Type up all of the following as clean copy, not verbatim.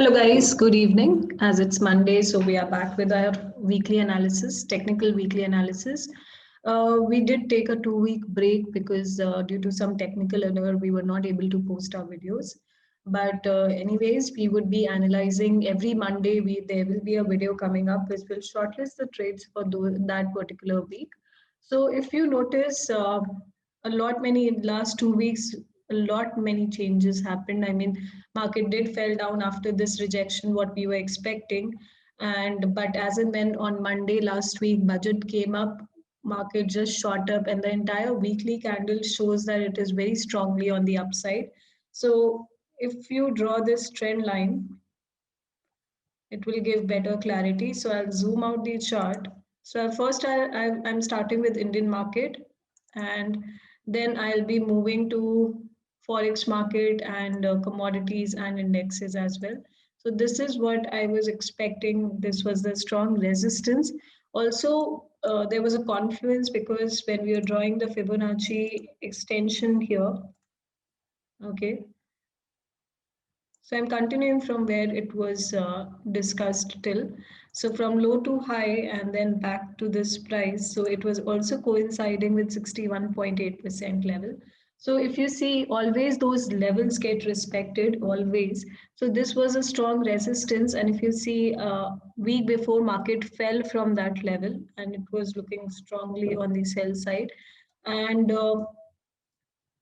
Hello, guys. Good evening. As it's Monday, so we are back with our weekly analysis, technical weekly analysis. We did take a 2 week break because due to some technical error, we were not able to post our videos. But anyways, we would be analyzing every Monday. There will be a video coming up which will shortlist the trades for that particular week. So if you notice, a lot many in last 2 weeks, a lot many changes happened. I mean, market did fell down after this rejection what we were expecting, and but as and when on Monday last week budget came up, market just shot up, and the entire weekly candle shows that it is very strongly on the upside. So if you draw this trend line, it will give better clarity. So I'll zoom out the chart. So first I'm starting with Indian market, and then I'll be moving to forex market and commodities and indexes as well. So this is what I was expecting. This was the strong resistance. Also, there was a confluence because when we are drawing the Fibonacci extension here, okay, so I'm continuing from where it was discussed till. So from low to high and then back to this price. So it was also coinciding with 61.8% level. So if you see, always those levels get respected, always. So this was a strong resistance. And if you see, week before market fell from that level and it was looking strongly on the sell side. And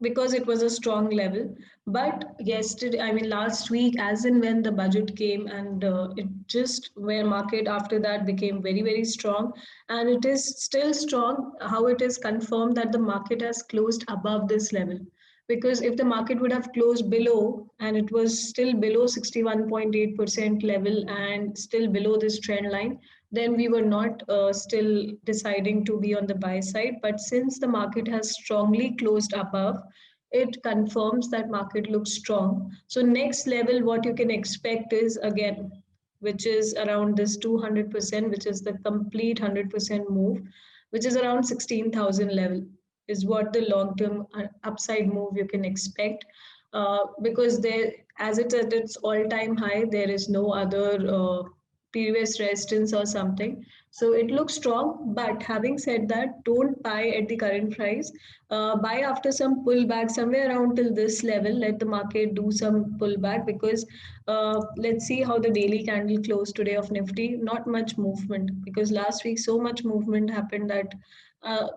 because it was a strong level. But yesterday, I mean last week, as in when the budget came, and it just where market after that became very very strong, and it is still strong. How it is confirmed that the market has closed above this level, because if the market would have closed below and it was still below 61.8% level and still below this trend line, then we were not still deciding to be on the buy side. But since the market has strongly closed above, it confirms that market looks strong. So next level, what you can expect is again, which is around this 200%, which is the complete 100% move, which is around 16,000 level, is what the long-term upside move you can expect. Because there, as it's at its all-time high, there is no other previous resistance or something. So it looks strong. But having said that, don't buy at the current price. Buy after some pullback somewhere around till this level. Let the market do some pullback, because let's see how the daily candle closed today of Nifty. Not much movement, because last week so much movement happened that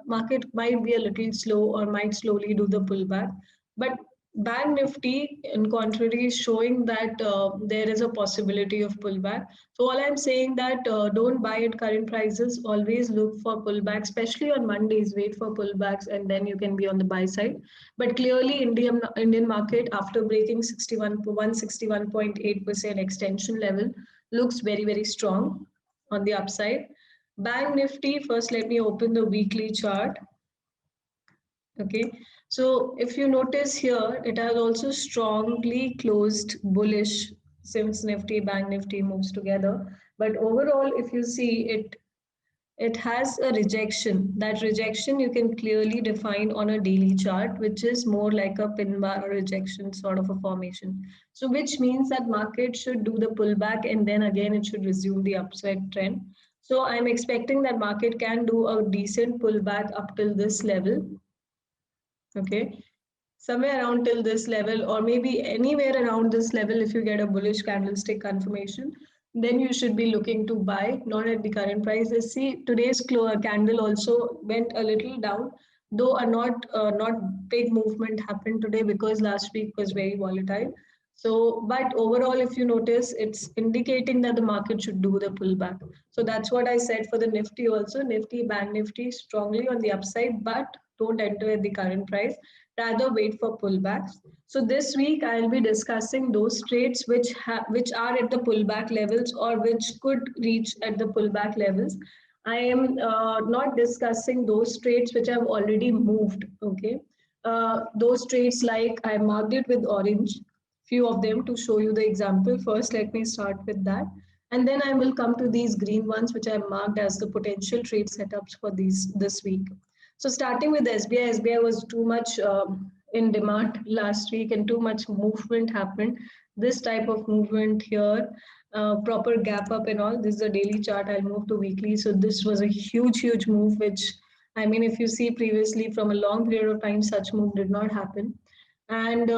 market might be a little slow or might slowly do the pullback. But Bank Nifty, in contrary, is showing that there is a possibility of pullback. So all I'm saying that don't buy at current prices. Always look for pullbacks, especially on Mondays. Wait for pullbacks, and then you can be on the buy side. But clearly, Indian market, after breaking 161.8% extension level, looks very very strong on the upside. Bank Nifty, first let me open the weekly chart. Okay, so if you notice here, it has also strongly closed bullish since Nifty, Bank Nifty moves together. But overall, if you see it, it has a rejection. That rejection you can clearly define on a daily chart, which is more like a pin bar or rejection sort of a formation. So which means that market should do the pullback and then again it should resume the upside trend. So I'm expecting that market can do a decent pullback up till this level. Okay, somewhere around till this level, or maybe anywhere around this level. If you get a bullish candlestick confirmation, then you should be looking to buy, not at the current price. Let's see, today's candle also went a little down, though a not big movement happened today because last week was very volatile. So but overall, if you notice, it's indicating that the market should do the pullback. So that's what I said for the Nifty also. Nifty, Bank Nifty strongly on the upside, but don't enter at the current price, rather wait for pullbacks. So this week I'll be discussing those trades which are at the pullback levels or which could reach at the pullback levels. I am not discussing those trades which have already moved. Okay, those trades, like I marked it with orange, few of them, to show you the example. First, let me start with that, and then I will come to these green ones which I marked as the potential trade setups for these this week. So starting with SBI, SBI was too much in demand last week and too much movement happened. this type of movement here, proper gap up and all. This is a daily chart. I'll move to weekly. So this was a huge move, which I mean, if you see previously from a long period of time, such move did not happen. And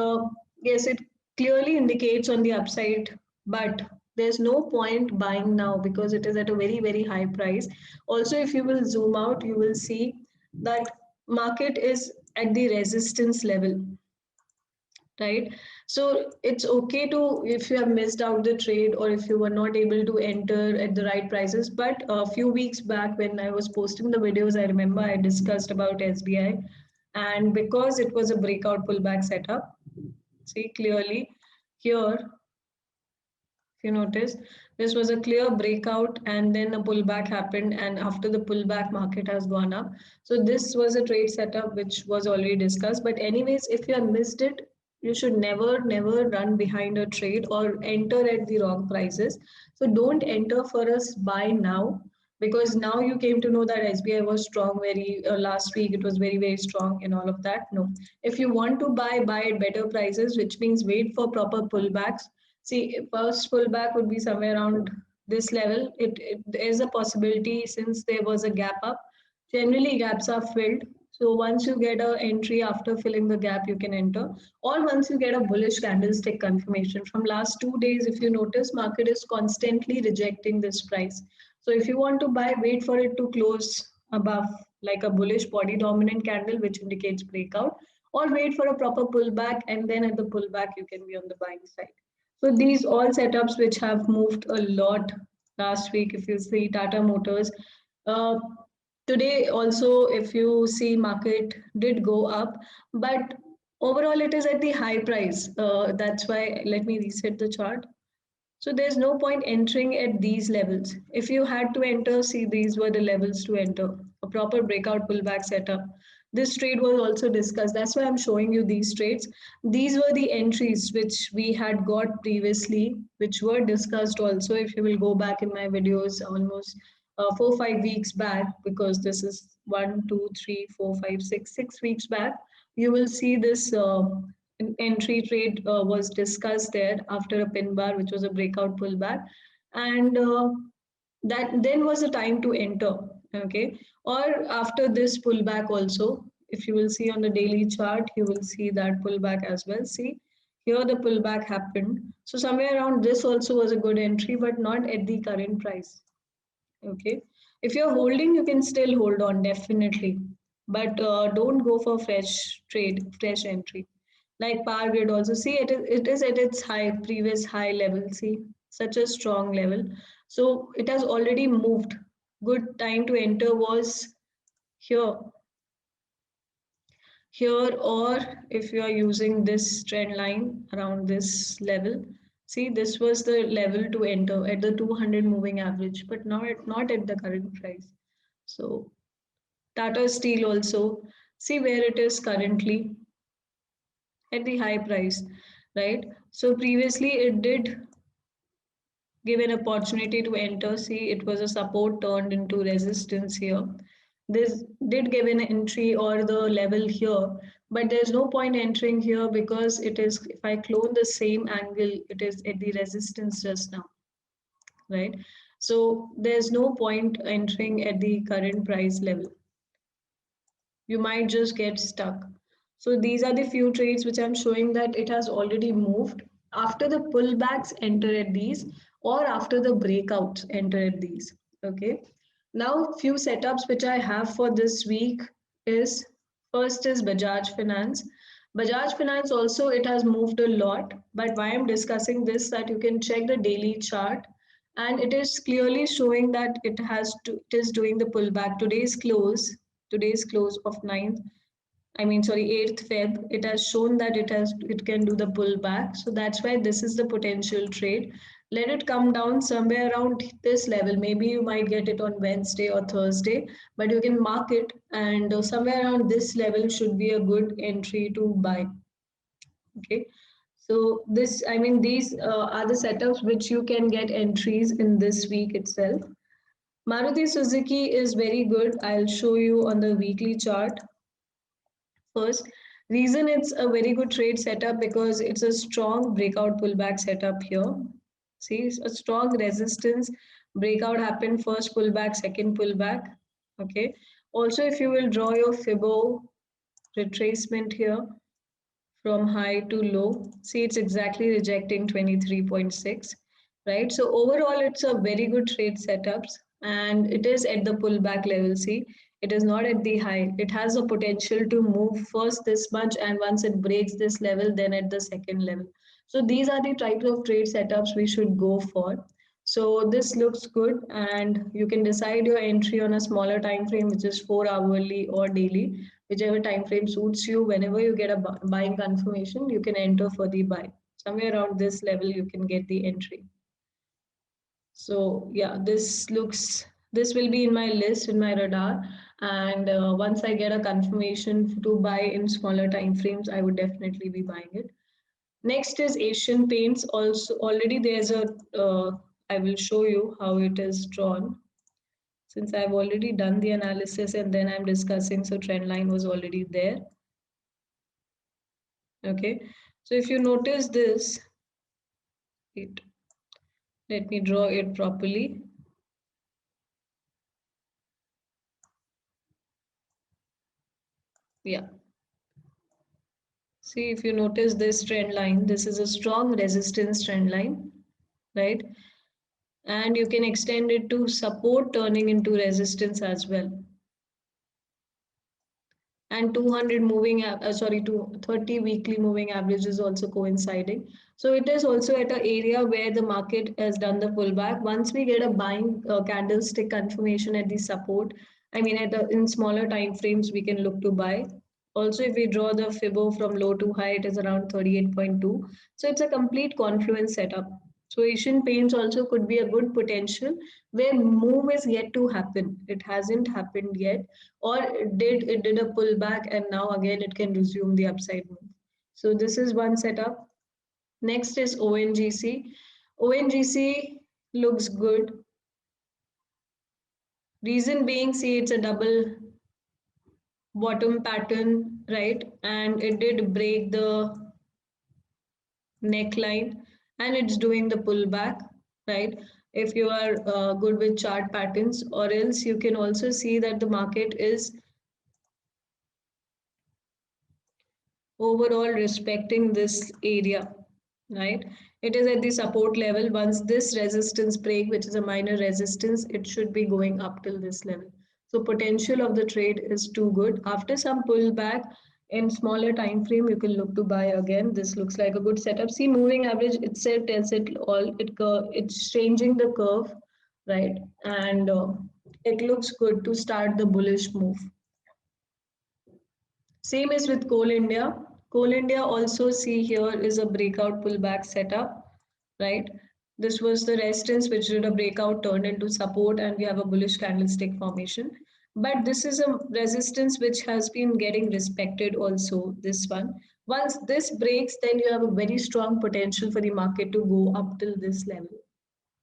yes, it clearly indicates on the upside, but there's no point buying now because it is at a very high price. Also, if you will zoom out, you will see that market is at the resistance level, right? So it's okay to, if you have missed out the trade or if you were not able to enter at the right prices. But a few weeks back when I was posting the videos, I remember I discussed about SBI, and because it was a breakout pullback setup, see clearly here, if you notice, this was a clear breakout and then a pullback happened, and after the pullback market has gone up. So this was a trade setup which was already discussed. But anyways, if you have missed it, you should never run behind a trade or enter at the wrong prices. So don't enter for us buy now, because now you came to know that SBI was strong very last week. It was very strong and all of that. No, if you want to buy at better prices, which means wait for proper pullbacks. See, first pullback would be somewhere around this level. There is a possibility, since there was a gap up. Generally, gaps are filled. So once you get an entry after filling the gap, you can enter. Or once you get a bullish candlestick confirmation. From last 2 days, if you notice, market is constantly rejecting this price. So if you want to buy, wait for it to close above, like a bullish body dominant candle, which indicates breakout, or wait for a proper pullback, and then at the pullback, you can be on the buying side. So these all setups which have moved a lot last week, if you see Tata Motors, uh, today also, if you see market did go up, but overall it is at the high price. That's why let me reset the chart. So there's no point entering at these levels. If you had to enter, see these were the levels to enter. A proper breakout pullback setup. This trade was also discussed. That's why I'm showing you these trades. These were the entries which we had got previously, which were discussed also. If you will go back in my videos, almost 4 5 weeks back, because this is 1 2 3 4 5 6 6 weeks back, you will see this entry trade was discussed there after a pin bar, which was a breakout pullback, and that then was the time to enter. Okay, or after this pullback also, if you will see on the daily chart, you will see that pullback as well. See, here the pullback happened. So somewhere around this also was a good entry, but not at the current price. Okay, if you're holding, you can still hold on definitely, but don't go for fresh trade, fresh entry. Like Power Grid also, see it is at its high previous high level. See, such a strong level. So it has already moved. Good time to enter was here, or if you are using this trend line around this level. See, this was the level to enter at the 200 moving average, but now not at the current price. So Tata Steel also, see where it is currently at the high price, right? So previously it did give an opportunity to enter. See, it was a support turned into resistance here. This did give an entry or the level here, but there's no point entering here because it is, if I clone the same angle, it is at the resistance just now, right? So there's no point entering at the current price level. You might just get stuck. So these are the few trades which I'm showing that it has already moved. After the pullbacks, enter at these, or after the breakouts, enter at these. Okay. Now, few setups which I have for this week is, first is Bajaj Finance. Bajaj Finance also, it has moved a lot, but why I'm discussing this, that you can check the daily chart, and it is clearly showing that it is doing the pullback. Today's close of 9th, I mean, sorry, 8th Feb, it has shown that it can do the pullback. So that's why this is the potential trade. Let it come down somewhere around this level. Maybe you might get it on Wednesday or Thursday, but you can mark it, and somewhere around this level should be a good entry to buy. Okay. So this, I mean, these are the setups which you can get entries in this week itself. Maruti Suzuki is very good. I'll show you on the weekly chart first. Reason it's a very good trade setup because it's a strong breakout pullback setup here. See, a strong resistance breakout happened, first pullback, second pullback. Okay. Also, if you will draw your Fibo retracement here from high to low, see it's exactly rejecting 23.6, right? So overall, it's a very good trade setups and it is at the pullback level. See, it is not at the high. It has a potential to move first this much, and once it breaks this level, then at the second level. So these are the types of trade setups we should go for. So this looks good, and you can decide your entry on a smaller time frame, which is 4 hourly or daily, whichever time frame suits you. Whenever you get a buying confirmation, you can enter for the buy. Somewhere around this level, you can get the entry. So yeah, this will be in my list, in my radar, and once I get a confirmation to buy in smaller time frames, I would definitely be buying it. Next is Asian Paints. Also, already there's a. I will show you how it is drawn. Since I've already done the analysis and then I'm discussing, so trend line was already there. Okay, so if you notice this, it, let me draw it properly. Yeah. See, if you notice this trend line, this is a strong resistance trend line, right? And you can extend it to support turning into resistance as well. And 200 moving, sorry, 30 weekly moving average is also coinciding. So it is also at an area where the market has done the pullback. Once we get a buying candlestick confirmation at the support, I mean, in smaller time frames, we can look to buy. Also, if we draw the Fibo from low to high, it is around 38.2. So it's a complete confluence setup. So Asian Paints also could be a good potential where move is yet to happen. It hasn't happened yet, or it did a pullback and now again it can resume the upside move. So this is one setup. Next is ONGC. ONGC looks good. Reason being, see, it's a double bottom pattern, right? And it did break the neckline and it's doing the pullback, right? If you are good with chart patterns, or else you can also see that the market is overall respecting this area, right? It is at the support level. Once this resistance break, which is a minor resistance, it should be going up till this level. So potential of the trade is too good. After some pullback in smaller time frame, you can look to buy again. This looks like a good setup. See, moving average itself tells it all. It's changing the curve, right? And it looks good to start the bullish move. Same is with Coal India. Coal India also, see, here is a breakout pullback setup, right? This was the resistance which did a breakout, turned into support, and we have a bullish candlestick formation. But this is a resistance which has been getting respected also, this one. Once this breaks, then you have a very strong potential for the market to go up till this level.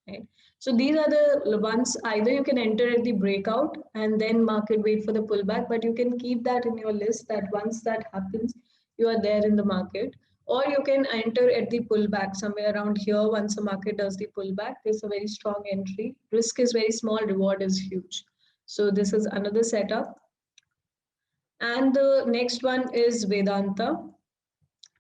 Right. So these are the ones, either you can enter at the breakout and then market wait for the pullback, but you can keep that in your list that once that happens, you are there in the market. Or you can enter at the pullback somewhere around here. Once the market does the pullback, there's a very strong entry. Risk is very small, reward is huge. So this is another setup. And the next one is Vedanta.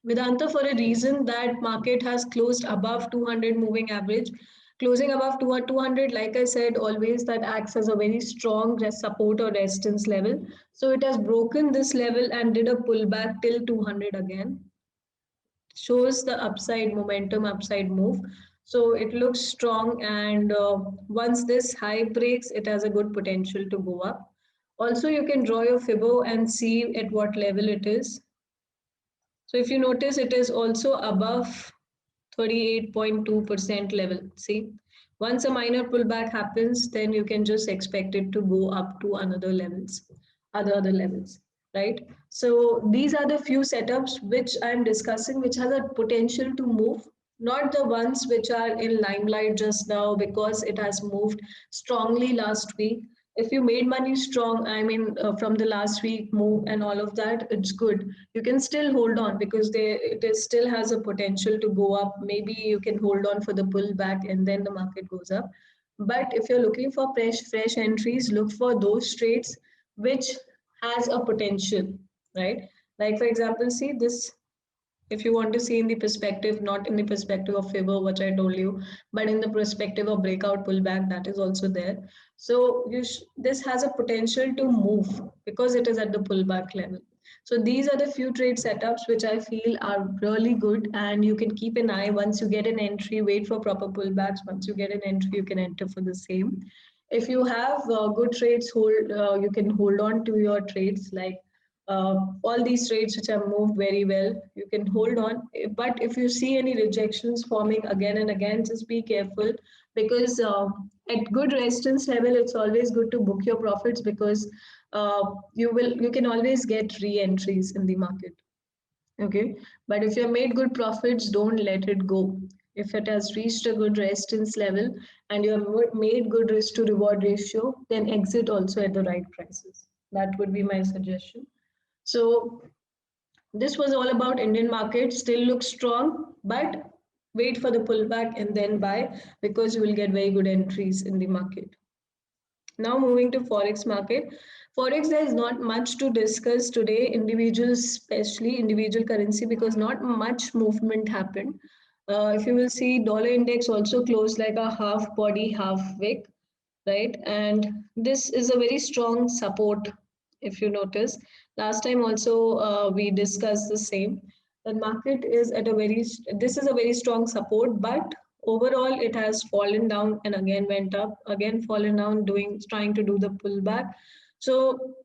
Vedanta, for a reason that market has closed above 200 moving average. Closing above 200, like I said, always that acts as a very strong support or resistance level. So it has broken this level and did a pullback till 200 again. Shows the upside momentum, upside move. So it looks strong, and once this high breaks, it has a good potential to go up. Also, you can draw your Fibo and see at what level it is. So if you notice, it is also above 38.2% level. See, once a minor pullback happens, then you can just expect it to go up to another levels, other levels, right? So these are the few setups which I'm discussing, which has a potential to move, not the ones which are in limelight just now because it has moved strongly last week. If you made money strong, I mean, from the last week move and all of that, it's good. You can still hold on because it is still has a potential to go up. Maybe you can hold on for the pullback and then the market goes up. But if you're looking for fresh entries, look for those trades which has a potential, right? Like for example, see this, if you want to see in the perspective, not in the perspective of favor, which I told you, but in the perspective of breakout pullback, that is also there. So this has a potential to move because it is at the pullback level. So these are the few trade setups which I feel are really good, and you can keep an eye. Once you get an entry, wait for proper pullbacks. Once you get an entry, you can enter for the same. If you have good trades, you can hold on to your trades, like all these trades which have moved very well, you can hold on. But if you see any rejections forming again and again, just be careful, because at good resistance level, it's always good to book your profits, because you can always get re-entries in the market. Okay, but if you have made good profits, don't let it go. If it has reached a good resistance level and you have made good risk to reward ratio, then exit also at the right prices. That would be my suggestion. So this was all about Indian market. Still looks strong, but wait for the pullback and then buy, because you will get very good entries in the market. Now moving to forex market. Forex, there is not much to discuss today. Individuals, especially individual currency, because not much movement happened. If you will see, dollar index also closed like a half body, half wick, right? And this is a very strong support. If you notice, last time also we discussed the same. The market is at a this is a very strong support, but overall it has fallen down and again went up, again fallen down, trying to do the pullback. So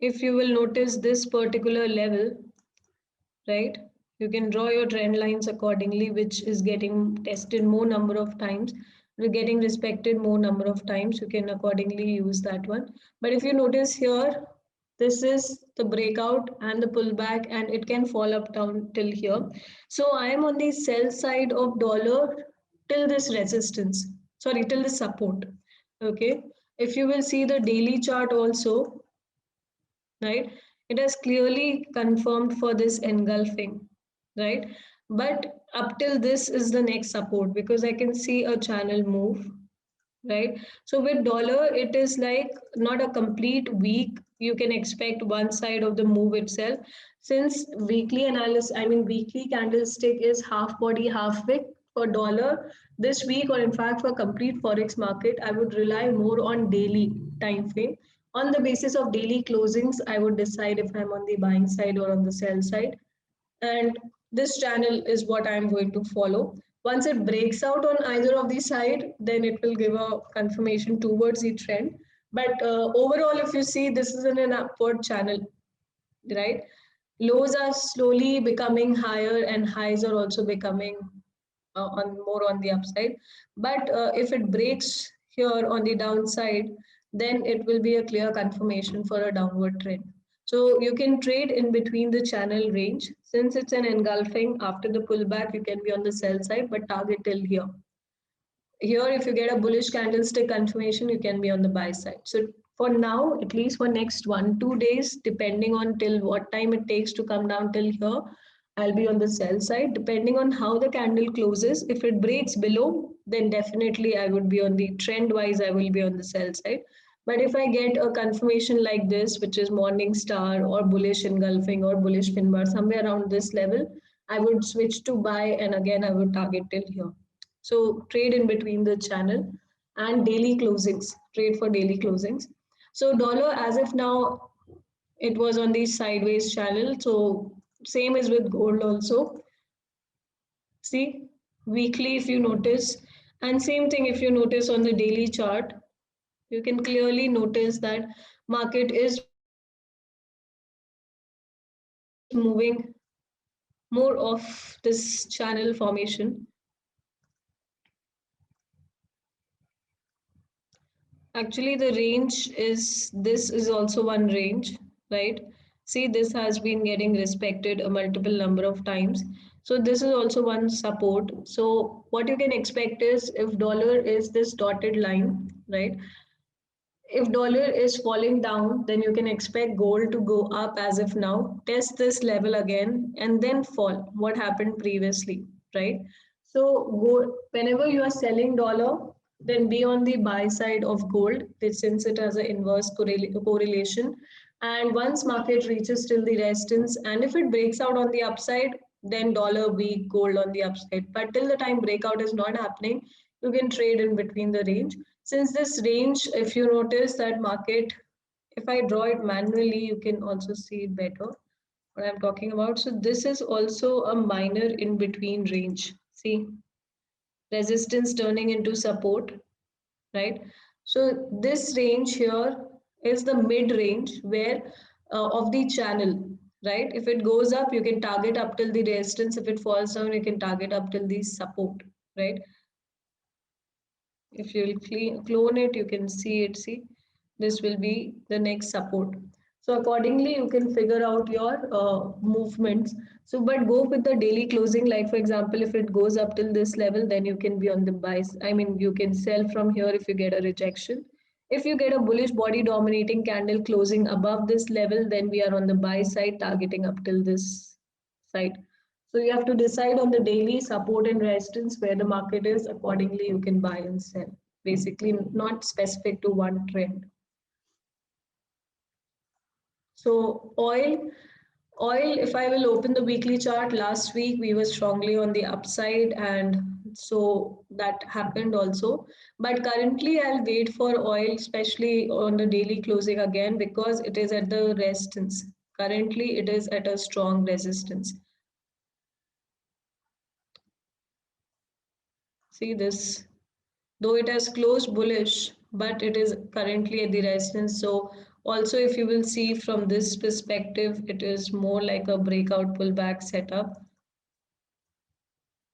if you will notice this particular level, right, you can draw your trend lines accordingly, which is getting tested more number of times, we're getting respected more number of times, you can accordingly use that one. But if you notice here, this is the breakout and the pullback, and it can fall up down till here. So I am on the sell side of dollar till this resistance, sorry, till the support. Okay, if you will see the daily chart also, right, it has clearly confirmed for this engulfing, right? But up till this is the next support, because I can see a channel move, right? So with dollar, it is like not a complete week. You can expect one side of the move itself. Since weekly analysis, I mean weekly candlestick is half body, half wick for dollar this week, or in fact for complete forex market, I would rely more on daily time frame. On the basis of daily closings, I would decide if I'm on the buying side or on the sell side, and this channel is what I'm going to follow. Once it breaks out on either of the side, then it will give a confirmation towards the trend. But overall, if you see, this is in an upward channel, right? Lows are slowly becoming higher and highs are also becoming on more on the upside. But if it breaks here on the downside, then it will be a clear confirmation for a downward trend. So you can trade in between the channel range. Since it's an engulfing, after the pullback, you can be on the sell side, but target till here. Here, if you get a bullish candlestick confirmation, you can be on the buy side. So for now, at least for next 1-2 days, depending on till what time it takes to come down till here, I'll be on the sell side. Depending on how the candle closes, if it breaks below, then definitely I would be on the trend wise, I will be on the sell side. But if I get a confirmation like this, which is morning star or bullish engulfing or bullish pin bar, somewhere around this level, I would switch to buy, and again I would target till here. So trade in between the channel and daily closings, trade for daily closings. So dollar as of now, it was on the sideways channel. So same is with gold also. See, weekly if you notice, and same thing if you notice on the daily chart, you can clearly notice that market is moving more of this channel formation. Actually, the range is, this is also one range, right? See, this has been getting respected a multiple number of times. So this is also one support. So what you can expect is if dollar is this dotted line, right? If dollar is falling down, then you can expect gold to go up as if now, test this level again, and then fall. What happened previously, right? So whenever you are selling dollar, then be on the buy side of gold, since it has an inverse correlation. And once market reaches till the resistance, and if it breaks out on the upside, then dollar weak, gold on the upside. But till the time breakout is not happening, you can trade in between the range. Since this range, if you notice that market, if I draw it manually, you can also see it better what I'm talking about. So this is also a minor in between range. See, resistance turning into support, right? So this range here is the mid range where of the channel, right? If it goes up, you can target up till the resistance. If it falls down, you can target up till the support, right? If you will clone it, you can see it. See, this will be the next support. So accordingly, you can figure out your movements. So, but go with the daily closing. Like for example, if it goes up till this level, then you can be on the buy. I mean, you can sell from here if you get a rejection. If you get a bullish body dominating candle closing above this level, then we are on the buy side, targeting up till this side. So you have to decide on the daily support and resistance where the market is. Accordingly, you can buy and sell. Basically, not specific to one trend. So oil, if I will open the weekly chart, last week we were strongly on the upside, and so that happened also. But currently, I'll wait for oil, especially on the daily closing again, because it is at the resistance. Currently, it is at a strong resistance. See this, though it has closed bullish, but it is currently at the resistance. So also if you will see from this perspective, it is more like a breakout pullback setup,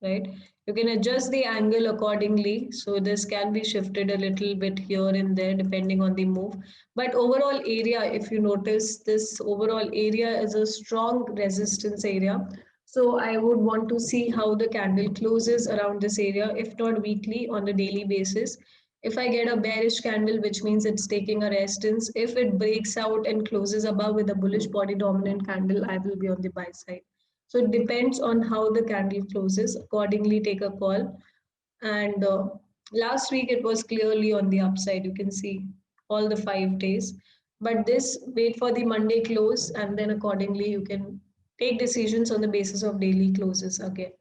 right? You can adjust the angle accordingly. So this can be shifted a little bit here and there depending on the move. But overall area, if you notice, this overall area is a strong resistance area. So I would want to see how the candle closes around this area, if not weekly, on a daily basis. If I get a bearish candle, which means it's taking a resistance, if it breaks out and closes above with a bullish body dominant candle, I will be on the buy side. So it depends on how the candle closes. Accordingly, take a call. And last week it was clearly on the upside. You can see all the 5 days. But this, wait for the Monday close, and then accordingly you can take decisions on the basis of daily closes again.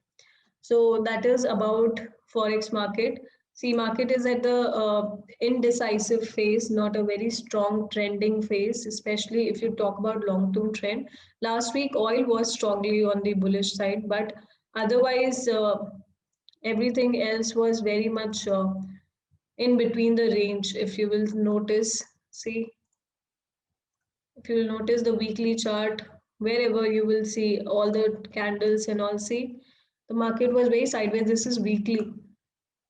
So that is about forex market. See, market is at the indecisive phase, not a very strong trending phase, especially if you talk about long-term trend. Last week, oil was strongly on the bullish side, but otherwise, everything else was very much in between the range. If you will notice, see, if you will notice the weekly chart, wherever you will see all the candles and all, see, the market was very sideways. This is weekly,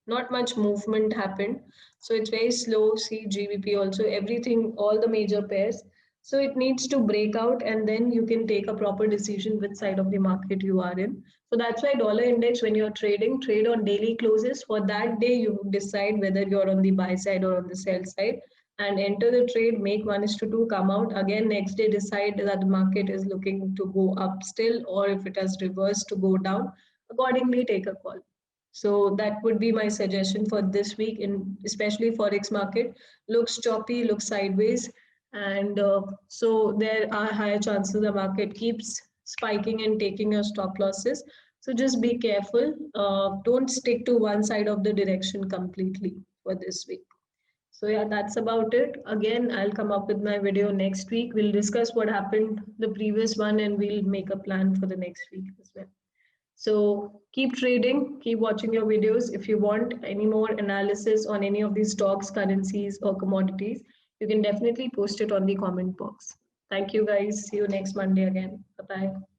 not much movement happened, so it's very slow. See GBP also, everything, all the major pairs. So it needs to break out, and then you can take a proper decision which side of the market you are in. So that's why dollar index, when you're trading, trade on daily closes. For that day you decide whether you're on the buy side or on the sell side, and enter the trade, make 1:2, come out again next day, decide that the market is looking to go up still, or if it has reversed to go down, accordingly take a call. So that would be my suggestion for this week, in especially forex market. Looks choppy, looks sideways, and so there are higher chances the market keeps spiking and taking your stop losses. So just be careful. Don't stick to one side of the direction completely for this week. So yeah, that's about it. Again, I'll come up with my video next week. We'll discuss what happened the previous one, and we'll make a plan for the next week as well. So keep trading, keep watching your videos. If you want any more analysis on any of these stocks, currencies, or commodities, you can definitely post it on the comment box. Thank you guys. See you next Monday again. Bye bye.